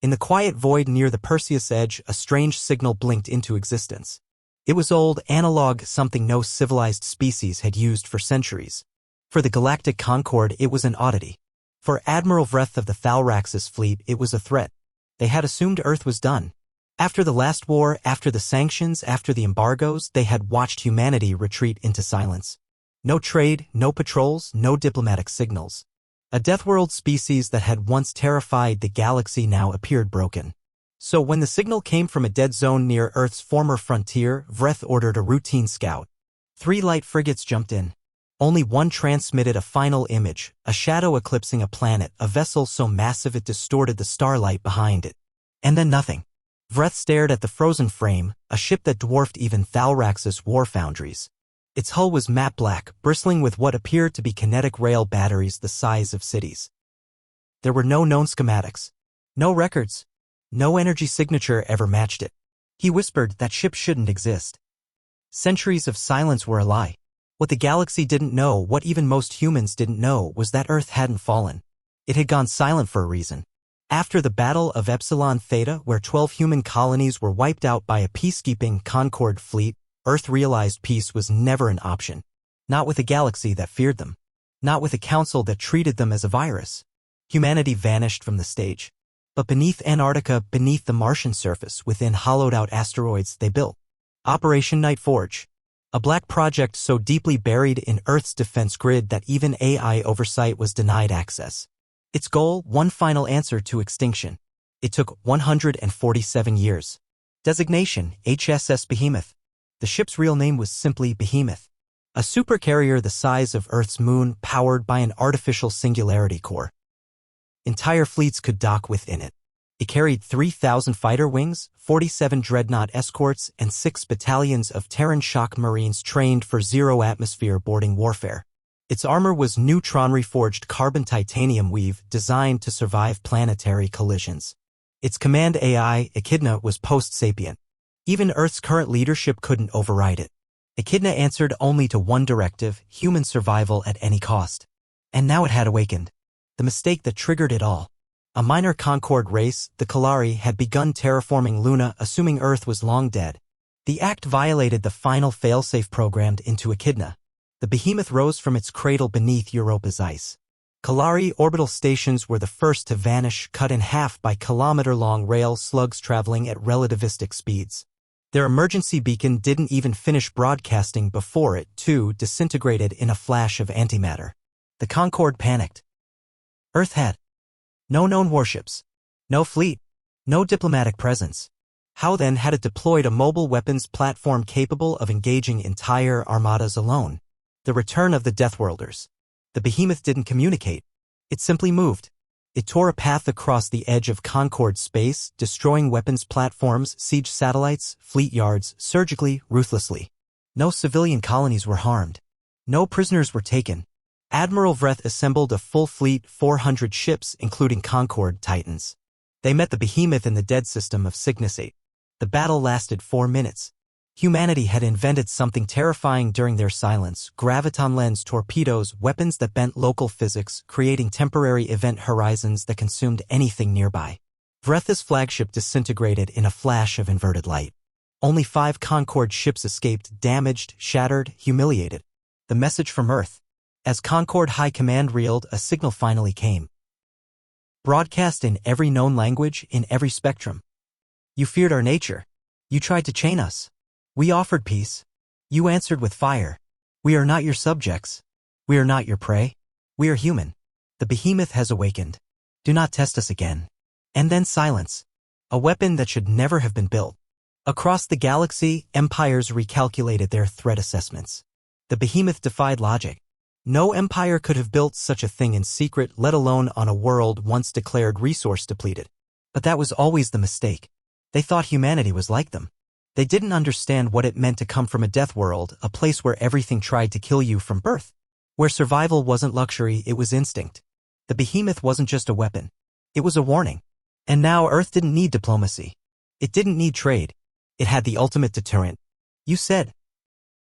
In the quiet void near the Perseus edge, a strange signal blinked into existence. It was old, analog, something no civilized species had used for centuries. For the Galactic Concord, it was an oddity. For Admiral Vreth of the Thalraxis fleet, it was a threat. They had assumed Earth was done. After the last war, after the sanctions, after the embargoes, they had watched humanity retreat into silence. No trade, no patrols, no diplomatic signals. A Deathworld species that had once terrified the galaxy now appeared broken. So when the signal came from a dead zone near Earth's former frontier, Vreth ordered a routine scout. 3 light frigates jumped in. Only one transmitted a final image, a shadow eclipsing a planet, a vessel so massive it distorted the starlight behind it. And then nothing. Vreth stared at the frozen frame, a ship that dwarfed even Thalraxis war foundries. Its hull was matte black, bristling with what appeared to be kinetic rail batteries the size of cities. There were no known schematics. No records. No energy signature ever matched it. He whispered that ship shouldn't exist. Centuries of silence were a lie. What the galaxy didn't know, what even most humans didn't know, was that Earth hadn't fallen. It had gone silent for a reason. After the Battle of Epsilon Theta, where 12 human colonies were wiped out by a peacekeeping Concord fleet, Earth realized peace was never an option. Not with a galaxy that feared them. Not with a council that treated them as a virus. Humanity vanished from the stage. But beneath Antarctica, beneath the Martian surface, within hollowed-out asteroids, they built Operation Night Forge. A black project so deeply buried in Earth's defense grid that even AI oversight was denied access. Its goal, one final answer to extinction. It took 147 years. Designation, HSS Behemoth. The ship's real name was simply Behemoth. A supercarrier the size of Earth's moon, powered by an artificial singularity core. Entire fleets could dock within it. It carried 3,000 fighter wings, 47 dreadnought escorts, and 6 battalions of Terran shock marines trained for zero-atmosphere boarding warfare. Its armor was neutron-reforged carbon titanium weave designed to survive planetary collisions. Its command AI, Echidna, was post-sapient. Even Earth's current leadership couldn't override it. Echidna answered only to one directive, human survival at any cost. And now it had awakened. The mistake that triggered it all. A minor Concord race, the Kalari, had begun terraforming Luna, assuming Earth was long dead. The act violated the final failsafe programmed into Echidna. The behemoth rose from its cradle beneath Europa's ice. Kalari orbital stations were the first to vanish, cut in half by kilometer-long rail slugs traveling at relativistic speeds. Their emergency beacon didn't even finish broadcasting before it, too, disintegrated in a flash of antimatter. The Concord panicked. Earth had no known warships, no fleet, no diplomatic presence. How then had it deployed a mobile weapons platform capable of engaging entire armadas alone? The return of the Deathworlders. The behemoth didn't communicate. It simply moved. It tore a path across the edge of Concord space, destroying weapons platforms, siege satellites, fleet yards, surgically, ruthlessly. No civilian colonies were harmed. No prisoners were taken. Admiral Vreth assembled a full fleet, 400 ships, including Concord Titans. They met the behemoth in the dead system of Cygnus 8. The battle lasted 4 minutes. Humanity had invented something terrifying during their silence, graviton lens torpedoes, weapons that bent local physics, creating temporary event horizons that consumed anything nearby. Vreth's flagship disintegrated in a flash of inverted light. Only 5 Concord ships escaped, damaged, shattered, humiliated. The message from Earth. As Concord High Command reeled, a signal finally came. Broadcast in every known language, in every spectrum. You feared our nature. You tried to chain us. We offered peace. You answered with fire. We are not your subjects. We are not your prey. We are human. The behemoth has awakened. Do not test us again. And then silence. A weapon that should never have been built. Across the galaxy, empires recalculated their threat assessments. The behemoth defied logic. No empire could have built such a thing in secret, let alone on a world once declared resource depleted. But that was always the mistake. They thought humanity was like them. They didn't understand what it meant to come from a death world, a place where everything tried to kill you from birth. Where survival wasn't luxury, it was instinct. The behemoth wasn't just a weapon. It was a warning. And now Earth didn't need diplomacy. It didn't need trade. It had the ultimate deterrent. You said,